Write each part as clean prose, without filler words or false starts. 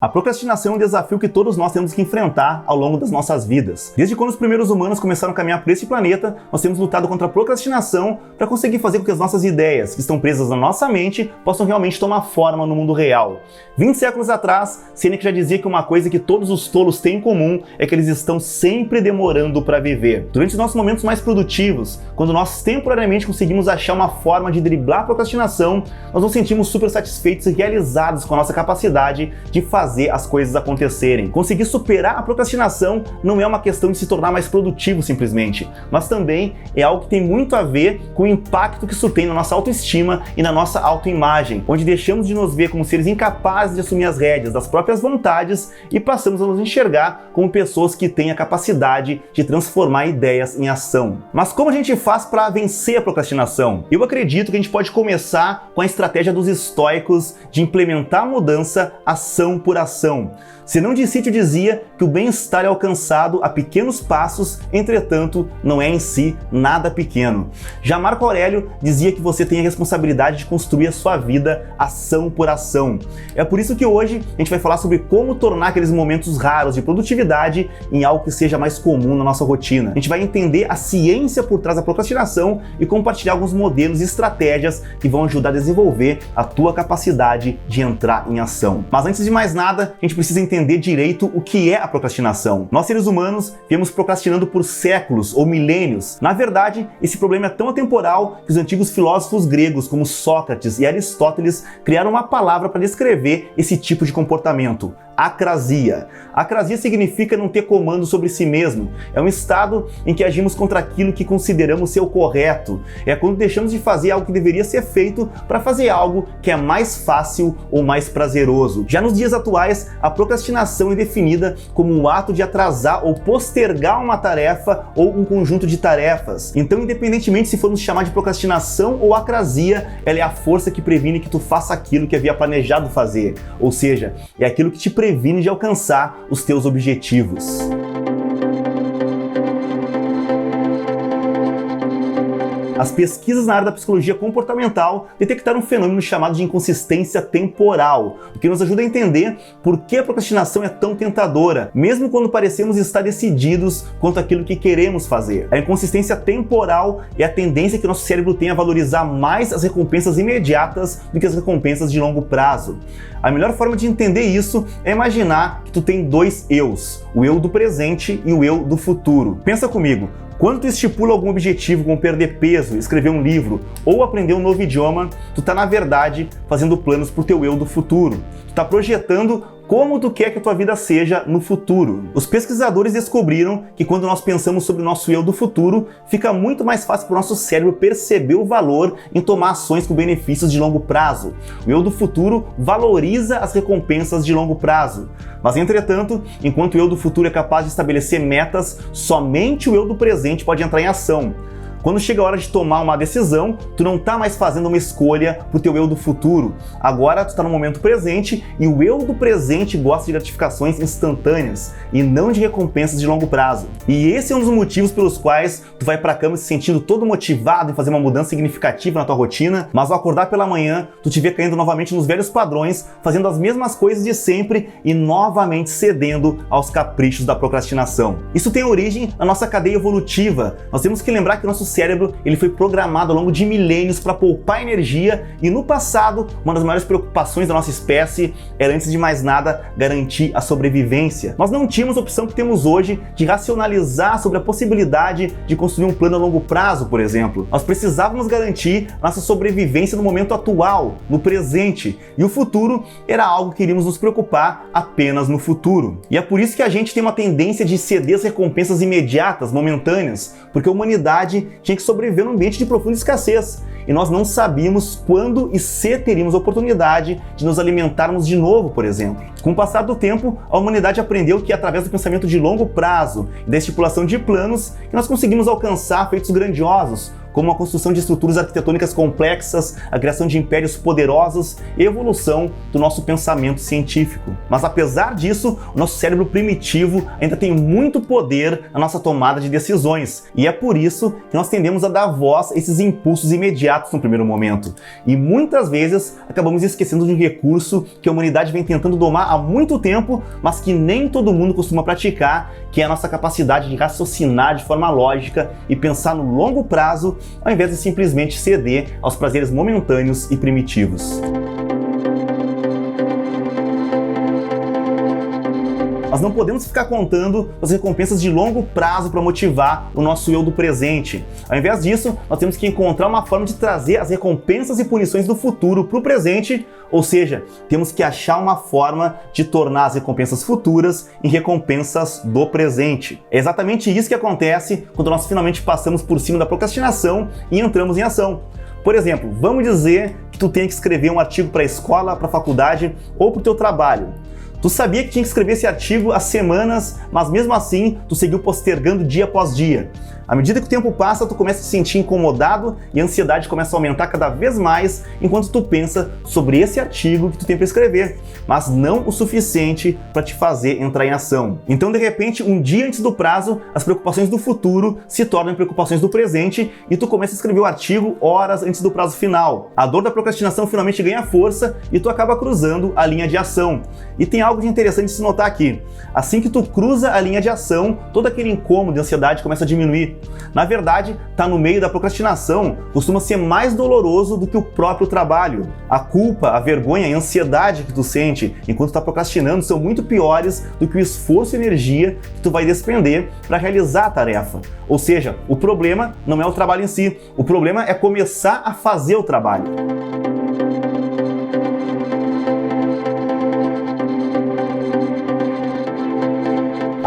A procrastinação é um desafio que todos nós temos que enfrentar ao longo das nossas vidas. Desde quando os primeiros humanos começaram a caminhar por esse planeta, nós temos lutado contra a procrastinação para conseguir fazer com que as nossas ideias, que estão presas na nossa mente, possam realmente tomar forma no mundo real. 20 séculos atrás, Sêneca já dizia que uma coisa que todos os tolos têm em comum é que eles estão sempre demorando para viver. Durante os nossos momentos mais produtivos, quando nós temporariamente conseguimos achar uma forma de driblar a procrastinação, nós nos sentimos super satisfeitos e realizados com a nossa capacidade de fazer as coisas acontecerem. Conseguir superar a procrastinação não é uma questão de se tornar mais produtivo simplesmente, mas também é algo que tem muito a ver com o impacto que isso tem na nossa autoestima e na nossa autoimagem, onde deixamos de nos ver como seres incapazes de assumir as rédeas das próprias vontades e passamos a nos enxergar como pessoas que têm a capacidade de transformar ideias em ação. Mas como a gente faz para vencer a procrastinação? Eu acredito que a gente pode começar com a estratégia dos estoicos de implementar a mudança ação por ação. Senão Dicítio dizia que o bem-estar é alcançado a pequenos passos, entretanto, não é em si nada pequeno. Já Marco Aurélio dizia que você tem a responsabilidade de construir a sua vida ação por ação. É por isso que hoje a gente vai falar sobre como tornar aqueles momentos raros de produtividade em algo que seja mais comum na nossa rotina. A gente vai entender a ciência por trás da procrastinação e compartilhar alguns modelos e estratégias que vão ajudar a desenvolver a tua capacidade de entrar em ação. Mas antes de mais nada, a gente precisa entender direito o que é a procrastinação. Nós, seres humanos, viemos procrastinando por séculos ou milênios. Na verdade, esse problema é tão atemporal que os antigos filósofos gregos, como Sócrates e Aristóteles, criaram uma palavra para descrever esse tipo de comportamento: acrasia. Acrasia significa não ter comando sobre si mesmo. É um estado em que agimos contra aquilo que consideramos ser o correto. É quando deixamos de fazer algo que deveria ser feito para fazer algo que é mais fácil ou mais prazeroso. Já nos dias atuais, a procrastinação é definida como um ato de atrasar ou postergar uma tarefa ou um conjunto de tarefas. Então, independentemente se formos chamar de procrastinação ou acrasia, ela é a força que previne que tu faça aquilo que havia planejado fazer. Ou seja, é aquilo que te previne de alcançar os teus objetivos. As pesquisas na área da psicologia comportamental detectaram um fenômeno chamado de inconsistência temporal, o que nos ajuda a entender por que a procrastinação é tão tentadora, mesmo quando parecemos estar decididos quanto àquilo que queremos fazer. A inconsistência temporal é a tendência que o nosso cérebro tem a valorizar mais as recompensas imediatas do que as recompensas de longo prazo. A melhor forma de entender isso é imaginar que tu tem dois eus, o eu do presente e o eu do futuro. Pensa comigo. Quando tu estipula algum objetivo, como perder peso, escrever um livro ou aprender um novo idioma, tu tá, na verdade, fazendo planos pro teu eu do futuro. Tu tá projetando como tu quer que a tua vida seja no futuro. Os pesquisadores descobriram que quando nós pensamos sobre o nosso eu do futuro, fica muito mais fácil para o nosso cérebro perceber o valor em tomar ações com benefícios de longo prazo. O eu do futuro valoriza as recompensas de longo prazo. Mas, entretanto, enquanto o eu do futuro é capaz de estabelecer metas, somente o eu do presente pode entrar em ação. Quando chega a hora de tomar uma decisão, tu não tá mais fazendo uma escolha pro teu eu do futuro. Agora tu tá no momento presente e o eu do presente gosta de gratificações instantâneas e não de recompensas de longo prazo. E esse é um dos motivos pelos quais tu vai pra cama se sentindo todo motivado em fazer uma mudança significativa na tua rotina, mas ao acordar pela manhã, tu te vê caindo novamente nos velhos padrões, fazendo as mesmas coisas de sempre e novamente cedendo aos caprichos da procrastinação. Isso tem origem na nossa cadeia evolutiva. Nós temos que lembrar que o nosso cérebro ele foi programado ao longo de milênios para poupar energia e no passado uma das maiores preocupações da nossa espécie era, antes de mais nada, garantir a sobrevivência. Nós não tínhamos a opção que temos hoje de racionalizar sobre a possibilidade de construir um plano a longo prazo, por exemplo. Nós precisávamos garantir nossa sobrevivência no momento atual, no presente, e o futuro era algo que iríamos nos preocupar apenas no futuro. E é por isso que a gente tem uma tendência de ceder as recompensas imediatas, momentâneas, porque a humanidade tinha que sobreviver num ambiente de profunda escassez. E nós não sabíamos quando e se teríamos a oportunidade de nos alimentarmos de novo, por exemplo. Com o passar do tempo, a humanidade aprendeu que através do pensamento de longo prazo e da estipulação de planos, que nós conseguimos alcançar feitos grandiosos, como a construção de estruturas arquitetônicas complexas, a criação de impérios poderosos e evolução do nosso pensamento científico. Mas apesar disso, o nosso cérebro primitivo ainda tem muito poder na nossa tomada de decisões, e é por isso que nós tendemos a dar voz a esses impulsos imediatos no primeiro momento. E muitas vezes acabamos esquecendo de um recurso que a humanidade vem tentando domar há muito tempo, mas que nem todo mundo costuma praticar, que é a nossa capacidade de raciocinar de forma lógica e pensar no longo prazo, ao invés de simplesmente ceder aos prazeres momentâneos e primitivos. Nós não podemos ficar contando as recompensas de longo prazo para motivar o nosso eu do presente. Ao invés disso, nós temos que encontrar uma forma de trazer as recompensas e punições do futuro para o presente, ou seja, temos que achar uma forma de tornar as recompensas futuras em recompensas do presente. É exatamente isso que acontece quando nós finalmente passamos por cima da procrastinação e entramos em ação. Por exemplo, vamos dizer que tu tem que escrever um artigo para a escola, para a faculdade ou para o teu trabalho. Tu sabia que tinha que escrever esse artigo há semanas, mas mesmo assim tu seguiu postergando dia após dia. À medida que o tempo passa, tu começa a se sentir incomodado e a ansiedade começa a aumentar cada vez mais enquanto tu pensa sobre esse artigo que tu tem para escrever, mas não o suficiente para te fazer entrar em ação. Então, de repente, um dia antes do prazo, as preocupações do futuro se tornam preocupações do presente e tu começa a escrever o artigo horas antes do prazo final. A dor da procrastinação finalmente ganha força e tu acaba cruzando a linha de ação. E tem algo de interessante de se notar aqui. Assim que tu cruza a linha de ação, todo aquele incômodo e ansiedade começa a diminuir. Na verdade, estar no meio da procrastinação costuma ser mais doloroso do que o próprio trabalho. A culpa, a vergonha e a ansiedade que tu sente enquanto está procrastinando são muito piores do que o esforço e energia que tu vai despender para realizar a tarefa. Ou seja, o problema não é o trabalho em si, o problema é começar a fazer o trabalho.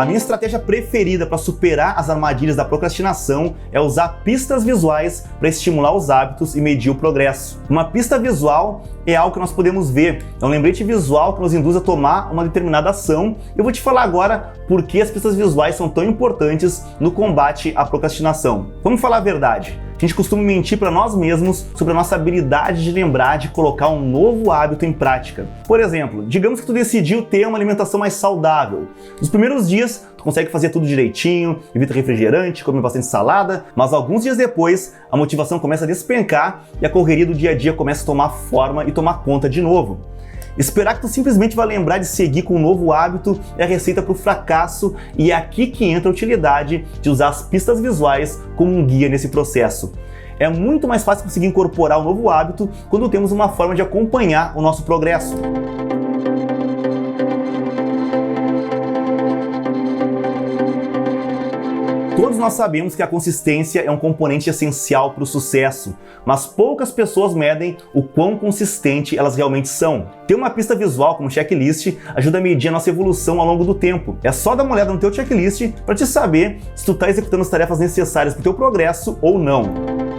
A minha estratégia preferida para superar as armadilhas da procrastinação é usar pistas visuais para estimular os hábitos e medir o progresso. Uma pista visual é algo que nós podemos ver, é um lembrete visual que nos induz a tomar uma determinada ação. Eu vou te falar agora por que as pistas visuais são tão importantes no combate à procrastinação. Vamos falar a verdade. A gente costuma mentir para nós mesmos sobre a nossa habilidade de lembrar de colocar um novo hábito em prática. Por exemplo, digamos que tu decidiu ter uma alimentação mais saudável. Nos primeiros dias, tu consegue fazer tudo direitinho, evita refrigerante, come bastante salada, mas alguns dias depois, a motivação começa a despencar e a correria do dia a dia começa a tomar forma e tomar conta de novo. Esperar que tu simplesmente vai lembrar de seguir com um novo hábito é a receita para o fracasso, e é aqui que entra a utilidade de usar as pistas visuais como um guia nesse processo. É muito mais fácil conseguir incorporar um novo hábito quando temos uma forma de acompanhar o nosso progresso. Todos nós sabemos que a consistência é um componente essencial para o sucesso, mas poucas pessoas medem o quão consistente elas realmente são. Ter uma pista visual como checklist ajuda a medir a nossa evolução ao longo do tempo. É só dar uma olhada no teu checklist para te saber se tu está executando as tarefas necessárias para o teu progresso ou não.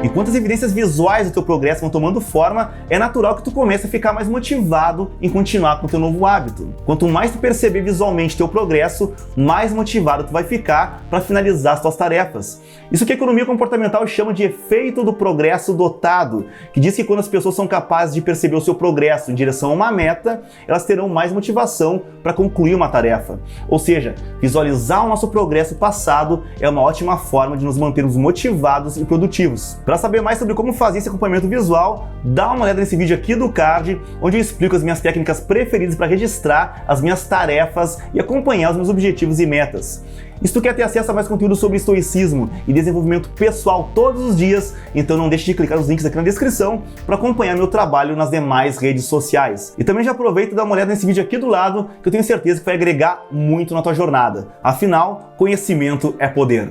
Enquanto as evidências visuais do teu progresso vão tomando forma, é natural que tu comece a ficar mais motivado em continuar com o teu novo hábito. Quanto mais tu perceber visualmente teu progresso, mais motivado tu vai ficar para finalizar as tuas tarefas. Isso que a economia comportamental chama de efeito do progresso dotado, que diz que quando as pessoas são capazes de perceber o seu progresso em direção a uma meta, elas terão mais motivação para concluir uma tarefa. Ou seja, visualizar o nosso progresso passado é uma ótima forma de nos mantermos motivados e produtivos. Para saber mais sobre como fazer esse acompanhamento visual, dá uma olhada nesse vídeo aqui do card, onde eu explico as minhas técnicas preferidas para registrar as minhas tarefas e acompanhar os meus objetivos e metas. E se tu quer ter acesso a mais conteúdo sobre estoicismo e desenvolvimento pessoal todos os dias, então não deixe de clicar nos links aqui na descrição para acompanhar meu trabalho nas demais redes sociais. E também já aproveita e dá uma olhada nesse vídeo aqui do lado, que eu tenho certeza que vai agregar muito na tua jornada. Afinal, conhecimento é poder.